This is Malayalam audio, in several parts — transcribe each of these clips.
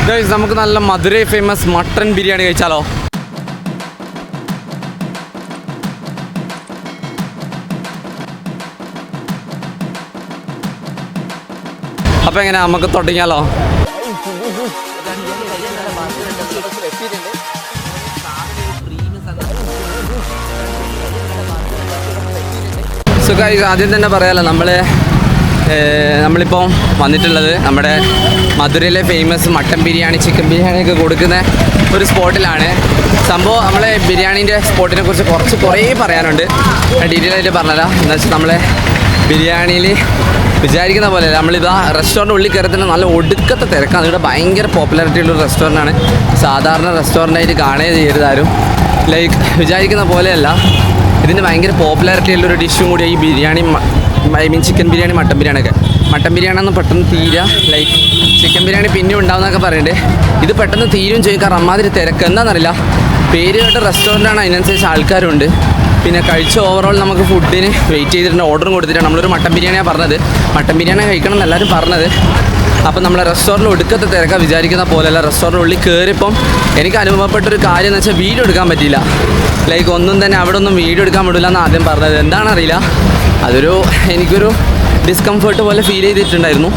ഗൈസ് നമുക്ക് നല്ല മധുരൈ ഫേമസ് മട്ടൺ ബിരിയാണി കഴിച്ചാലോ? അപ്പോൾ എങ്ങനെ നമുക്ക് തുടങ്ങിയാലോ? സോ ഗൈസ് ആദ്യം തന്നെ പറയാലോ, നമ്മളിപ്പോൾ വന്നിട്ടുള്ളത് നമ്മുടെ മധുരയിലെ ഫേമസ് മട്ടൻ ബിരിയാണി, ചിക്കൻ ബിരിയാണിയൊക്കെ കൊടുക്കുന്ന ഒരു സ്പോട്ടിലാണ്. സംഭവം നമ്മളെ ബിരിയാണീൻ്റെ സ്പോട്ടിനെ കുറിച്ച് കുറേ പറയാനുണ്ട്. ഡീറ്റെയിൽ ആയിട്ട് പറഞ്ഞുതരാം. എന്താ വെച്ചാൽ നമ്മളെ ബിരിയാണിയിൽ വിചാരിക്കുന്ന പോലെ നമ്മളിതാ റെസ്റ്റോറൻറ്റ് ഉള്ളിൽ കയറത്തിന് നല്ല ഒടുക്കത്തെ തിരക്കാണ്. ഇവിടെ ഭയങ്കര പോപ്പുലാരിറ്റി ഉള്ളൊരു റെസ്റ്റോറൻ്റാണ്. സാധാരണ റെസ്റ്റോറൻ്റായിട്ട് കാണുകയും ചെയ്യരുതാരും. ലൈക്ക് വിചാരിക്കുന്ന പോലെയല്ല, ഇതിന് ഭയങ്കര പോപ്പുലാരിറ്റി ഉള്ളൊരു ഡിഷും കൂടി ഈ biryani, I mean chicken biryani, mutton ബിരിയാണിയൊക്കെ. മട്ടൻ ബിരിയാണിയൊന്നും പെട്ടെന്ന് തീരുക, ലൈക്ക് ചിക്കൻ ബിരിയാണി പിന്നെയും ഉണ്ടാവുന്നതൊക്കെ പറയുന്നുണ്ട്. ഇത് പെട്ടെന്ന് തീരും ചെയ്യും, കാരണം അമ്മാതിരി തിരക്ക്. എന്താണെന്നറിയില്ല, പേര് കേട്ട റെസ്റ്റോറൻ്റാണ്, അതിനനുസരിച്ച് ആൾക്കാരുണ്ട്. പിന്നെ കഴിച്ച് ഓവറോൾ നമുക്ക് ഫുഡിന് വെയിറ്റ് ചെയ്തിട്ടുണ്ട്, ഓർഡറും കൊടുത്തിട്ടാണ്. നമ്മളൊരു മട്ടൻ ബിരിയാണിയാണ് പറഞ്ഞത്, മട്ടൻ ബിരിയാണി കഴിക്കണം എന്ന് എല്ലാവരും പറഞ്ഞത്. അപ്പം നമ്മളെ റെസ്റ്റോറൻറ്റിൽ ഒടുക്കത്തെ തിരക്കാണ്, വിചാരിക്കുന്ന പോലെയല്ല. റെസ്റ്റോറൻറ്റ് ഉള്ളിൽ കയറിയപ്പം എനിക്ക് അനുഭവപ്പെട്ടൊരു കാര്യം എന്ന് വെച്ചാൽ വീഡിയോ എടുക്കാൻ പറ്റിയില്ല. ലൈക്ക് ഒന്നും തന്നെ അവിടെ ഒന്നും വീഡിയോ എടുക്കാൻ വിടില്ല എന്ന് ആദ്യം പറഞ്ഞത്. എന്താണെന്നറിയില്ല, എനിക്കൊരു ഡിസ്കംഫേർട്ട് പോലെ ഫീൽ ചെയ്തിട്ടുണ്ടായിരുന്നു.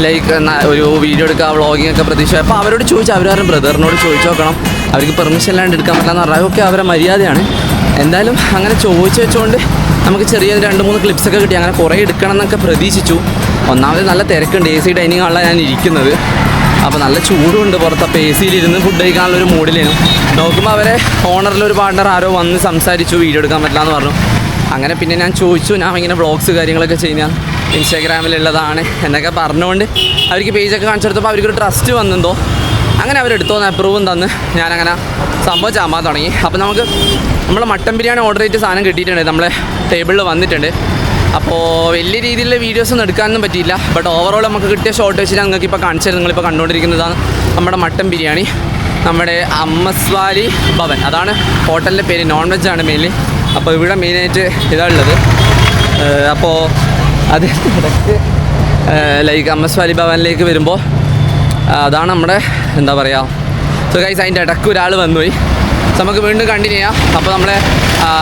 ലൈക്ക് ഒരു വീഡിയോ എടുക്കുക, വ്ളോഗിങ് ഒക്കെ പ്രതീക്ഷ. അപ്പോൾ അവരോട് ചോദിച്ചു, അവർ ബ്രദറിനോട് ചോദിച്ചു നോക്കണം, അവർക്ക് പെർമിഷൻ ഇല്ലാണ്ട് എടുക്കാൻ പറ്റില്ല എന്ന് പറഞ്ഞാൽ ഓക്കെ, അവരെ മര്യാദയാണ്. എന്തായാലും അങ്ങനെ ചോദിച്ചു വെച്ചുകൊണ്ട് നമുക്ക് ചെറിയ 2-3 ക്ലിപ്സൊക്കെ കിട്ടി. അങ്ങനെ കുറേ എടുക്കണം എന്നൊക്കെ പ്രതീക്ഷിച്ചു. ഒന്നാമത് നല്ല തിരക്കുണ്ട്, AC ഡൈനിങ് ഹാളിലാണ് ഞാൻ ഇരിക്കുന്നത്. അപ്പോൾ നല്ല ചൂടുണ്ട് പുറത്ത്. അപ്പോൾ AC യിലിരുന്ന് ഫുഡ് കഴിക്കാനുള്ളൊരു മൂഡിലേനും. നോക്കുമ്പോൾ അവരെ ഓണറിലൊരു പാർട്ണർ ആരോ വന്ന് സംസാരിച്ചു, വീഡിയോ എടുക്കാൻ പറ്റില്ല എന്ന് പറഞ്ഞു. അങ്ങനെ പിന്നെ ഞാൻ ചോദിച്ചു, ഞാൻ ഇങ്ങനെ വ്ളോഗ്സ് കാര്യങ്ങളൊക്കെ ചെയ്യുന്ന ഇൻസ്റ്റാഗ്രാമിലുള്ളതാണ് എന്നൊക്കെ പറഞ്ഞുകൊണ്ട് അവർക്ക് പേജൊക്കെ കാണിച്ചെടുത്തപ്പോൾ അവർക്കൊരു ട്രസ്റ്റ് വന്നെന്തോ. അങ്ങനെ അവരെടുത്തോന്ന് അപ്രൂവും തന്ന് ഞാനങ്ങനെ സംഭവം ചാമ്പാൻ തുടങ്ങി. അപ്പോൾ നമ്മൾ മട്ടൻ ബിരിയാണി ഓർഡർ ചെയ്തിട്ട് സാധനം കിട്ടിയിട്ടുണ്ട്, നമ്മളെ ടേബിളിൽ വന്നിട്ടുണ്ട്. അപ്പോൾ വലിയ രീതിയിലുള്ള വീഡിയോസൊന്നും എടുക്കാനൊന്നും പറ്റിയില്ല. ബട്ട് ഓവറോൾ നമുക്ക് കിട്ടിയ ഷോട്ട് വെച്ചിട്ട് നിങ്ങൾക്ക് ഇപ്പോൾ കാണിച്ചത്, നിങ്ങളിപ്പോൾ കണ്ടുകൊണ്ടിരിക്കുന്നതാണ് നമ്മുടെ മട്ടൻ ബിരിയാണി. നമ്മുടെ അമ്മസ്വാലി ഭവൻ, അതാണ് ഹോട്ടലിൻ്റെ പേര്. നോൺ വെജാണ് മെയിൻലി. അപ്പോൾ ഇവിടെ മെയിനായിട്ട് ഇതാണുള്ളത്. അപ്പോൾ അതിൻ്റെ ഇടയ്ക്ക് ലൈക്ക് അമ്മസ്വാലി ഭവനിലേക്ക് വരുമ്പോൾ അതാണ് നമ്മുടെ എന്താ പറയുക. സോ ഗൈസ് അതിൻ്റെ ഇടയ്ക്ക് ഒരാൾ വന്നുപോയി. നമുക്ക് വീണ്ടും കണ്ടിന്യൂ ചെയ്യാം. അപ്പോൾ നമ്മളെ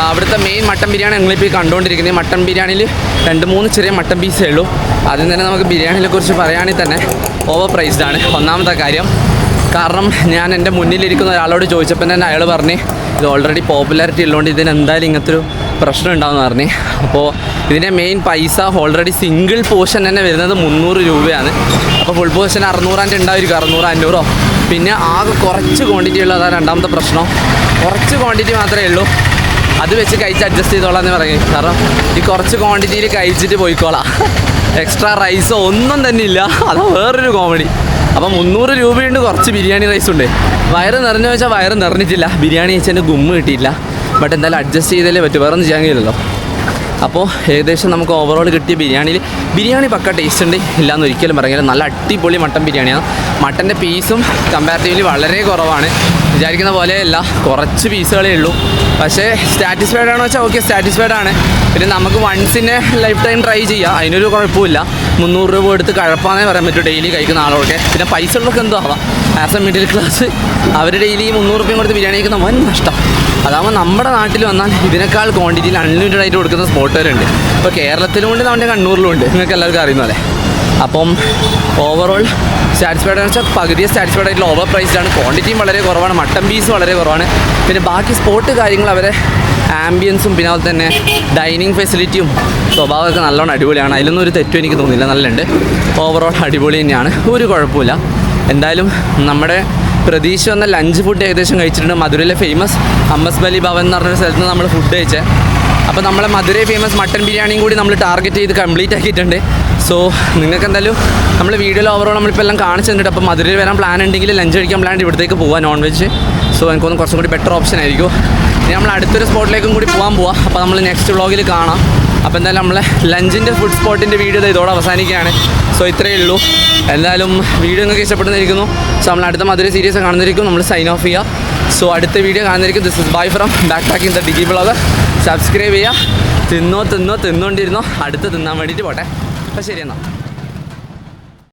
അവിടുത്തെ മെയിൻ മട്ടൻ ബിരിയാണി നിങ്ങളിപ്പോൾ കണ്ടുകൊണ്ടിരിക്കുന്നത്. മട്ടൻ ബിരിയാണിയിൽ 2-3 ചെറിയ മട്ടൻ പീസേ ഉള്ളൂ. ആദ്യം തന്നെ നമുക്ക് ബിരിയാണിയെ കുറിച്ച് പറയുകയാണെങ്കിൽ തന്നെ ഓവർ പ്രൈസ്ഡാണ് ഒന്നാമത്തെ കാര്യം. കാരണം ഞാൻ എൻ്റെ മുന്നിലിരിക്കുന്ന ഒരാളോട് ചോദിച്ചപ്പോൾ തന്നെ അയാൾ പറഞ്ഞ് ഇത് ഓൾറെഡി പോപ്പുലാരിറ്റി ഉള്ളതുകൊണ്ട് ഇതിന് എന്തായാലും ഇങ്ങനത്തെ ഒരു പ്രശ്നം ഉണ്ടാവുമെന്ന് പറഞ്ഞ്. അപ്പോൾ ഇതിൻ്റെ മെയിൻ പൈസ ഓൾറെഡി സിംഗിൾ പോർഷൻ തന്നെ വരുന്നത് 300 രൂപയാണ്. അപ്പോൾ ഫുൾ പോർഷൻ 600 ഉണ്ടായിരിക്കും, 600-500. പിന്നെ ആകെ കുറച്ച് ക്വാണ്ടിറ്റി ഉള്ളൂ, അതാണ് രണ്ടാമത്തെ പ്രശ്നം. കുറച്ച് ക്വാണ്ടിറ്റി മാത്രമേ ഉള്ളൂ, അത് വെച്ച് കഴിച്ച് അഡ്ജസ്റ്റ് ചെയ്തോളാം എന്ന് പറയും. കാരണം ഈ കുറച്ച് ക്വാണ്ടിറ്റിയിൽ കഴിച്ചിട്ട് പോയിക്കോളാം, എക്സ്ട്രാ റൈസോ ഒന്നും തന്നെ ഇല്ല. അതാ വേറൊരു കോമഡി. അപ്പം 300 രൂപയുണ്ട്, കുറച്ച് ബിരിയാണി റൈസ് ഉണ്ട്. വയറ് നിറഞ്ഞു വെച്ചാൽ വയറ് നിറഞ്ഞിട്ടില്ല, ബിരിയാണി കഴിച്ചതിൻ്റെ ഗുമ്മ് കിട്ടിയില്ല. ബട്ട് എന്തായാലും അഡ്ജസ്റ്റ് ചെയ്തല്ലേ പറ്റും, വേറെ ഒന്നും ചെയ്യാൻ കഴിയില്ലല്ലോ. അപ്പോൾ ഏകദേശം നമുക്ക് ഓവറോൾ കിട്ടിയ ബിരിയാണി പക്ക ടേസ്റ്റ് ഉണ്ട്, ഇല്ലയെന്ന് ഒരിക്കലും പറയുന്നില്ല. നല്ല അടിപൊളി മട്ടൻ ബിരിയാണിയാണ്. മട്ടൻ്റെ പീസും കമ്പാരിറ്റീവ്ലി വളരെ കുറവാണ്, വിചാരിക്കുന്ന പോലെയല്ല, കുറച്ച് പീസുകളേ ഉള്ളൂ. പക്ഷേ സാറ്റിസ്ഫൈഡ് ആണോ വെച്ചാൽ ഓക്കെ, സാറ്റിസ്ഫൈഡ് ആണ്. പിന്നെ നമുക്ക് വൺസിനെ ലൈഫ് ടൈം ട്രൈ ചെയ്യാം, അതിനൊരു കുഴപ്പമില്ല. 300 രൂപ എടുത്ത് കഴപ്പാന്നേ പറയാൻ പറ്റും ഡെയിലി കഴിക്കുന്ന ആളൊക്കെ. പിന്നെ പൈസ ഉള്ളവർക്ക് എന്തോ ആവാം, ആസ് എ മിഡിൽ ക്ലാസ് അവർ ഡെയിലി 300 രൂപയും കൊടുത്ത് ബിരിയാണി കഴിക്കുന്ന വൻ നഷ്ടം. അതാകുമ്പോൾ നമ്മുടെ നാട്ടിൽ വന്നാൽ ഇതിനേക്കാൾ ക്വാണ്ടിറ്റിയിൽ അൺലിമിറ്റഡ് ആയിട്ട് കൊടുക്കുന്ന സ്പോട്ടുകാരുണ്ട്. ഇപ്പോൾ കേരളത്തിലും ഉണ്ട്, നമ്മുടെ കണ്ണൂരിലും ഉണ്ട്, നിങ്ങൾക്ക് എല്ലാവർക്കും അറിയുന്ന പോലെ. അപ്പം ഓവറോൾ സാറ്റിസ്ഫൈഡ് എന്ന് വെച്ചാൽ പകുതിയെ സാറ്റിസ്ഫൈഡ് ആയിട്ടുള്ള ഓവർ പ്രൈസ്ഡാണ്. ക്വാണ്ടിറ്റിയും വളരെ കുറവാണ്, മട്ടൻ പീസ് വളരെ കുറവാണ്. പിന്നെ ബാക്കി സ്പോട്ട് കാര്യങ്ങൾ അവരെ ആംബിയൻസും പിന്നെ അതുപോലെ തന്നെ ഡൈനിങ് ഫെസിലിറ്റിയും സ്വഭാവമൊക്കെ നല്ലോണം അടിപൊളിയാണ്. അതിലൊന്നും ഒരു തെറ്റും എനിക്ക് തോന്നിയില്ല, നല്ലുണ്ട്. ഓവറോൾ അടിപൊളി തന്നെയാണ്, ഒരു കുഴപ്പമില്ല. എന്തായാലും നമ്മുടെ പ്രതീക്ഷ വന്ന ലഞ്ച് ഫുഡ് ഏകദേശം കഴിച്ചിട്ടുണ്ട്. മധുരയിലെ ഫേമസ് അമ്മസ്വാലി ഭവൻ എന്ന് പറഞ്ഞൊരു സ്ഥലത്ത് നിന്ന് നമ്മൾ ഫുഡ് കഴിച്ചത്. അപ്പോൾ നമ്മളെ മധുരൈ ഫേമസ് മട്ടൻ ബിരിയാണിയും കൂടി നമ്മൾ ടാർഗറ്റ് ചെയ്ത് കംപ്ലീറ്റ് ആക്കിയിട്ടുണ്ട്. സോ നിങ്ങൾക്ക് എന്തായാലും നമ്മൾ വീഡിയോയിൽ ഓവറോൾ നമ്മളിപ്പോൾ എല്ലാം കാണിച്ചു തന്നിട്ട്. അപ്പോൾ മധുരയിൽ വരാൻ പ്ലാൻ ഉണ്ടെങ്കിൽ ലഞ്ച് കഴിക്കാൻ പ്ലാൻ ഇവിടത്തേക്ക് പോകാം, നോൺ വെജ്. സോ എനിക്കൊന്ന് കുറച്ചും കൂടി ബെറ്റർ ഓപ്ഷൻ ആയിരിക്കും. ഇനി നമ്മൾ അടുത്തൊരു സ്പോട്ടിലേക്കും കൂടി പോകാം. അപ്പോൾ നമ്മൾ നെക്സ്റ്റ് വ്ളോഗിൽ കാണാം. അപ്പോൾ എന്തായാലും നമ്മളെ ലഞ്ചിൻ്റെ ഫുഡ് സ്പോട്ടിൻ്റെ വീഡിയോ ഇതോടെ അവസാനിക്കുകയാണ്. സോ ഇത്രയേ ഉള്ളൂ. എന്തായാലും വീഡിയോ നിങ്ങൾക്ക് ഇഷ്ടപ്പെടുന്നിരിക്കുന്നു. സോ നമ്മൾ അടുത്ത മധുര സീരീസ് കാണുന്നിരിക്കും, നമ്മൾ സൈൻ ഓഫ് ചെയ്യുക. സോ അടുത്ത വീഡിയോ കാണുന്നിരിക്കും. This is by from back packing the digi vlogger. Subscribe ചെയ്യുക. തിന്നോണ്ടിരുന്നോ, അടുത്ത് തിന്നാൻ വേണ്ടിയിട്ട് പോട്ടെ. അപ്പോൾ ശരി എന്നാൽ.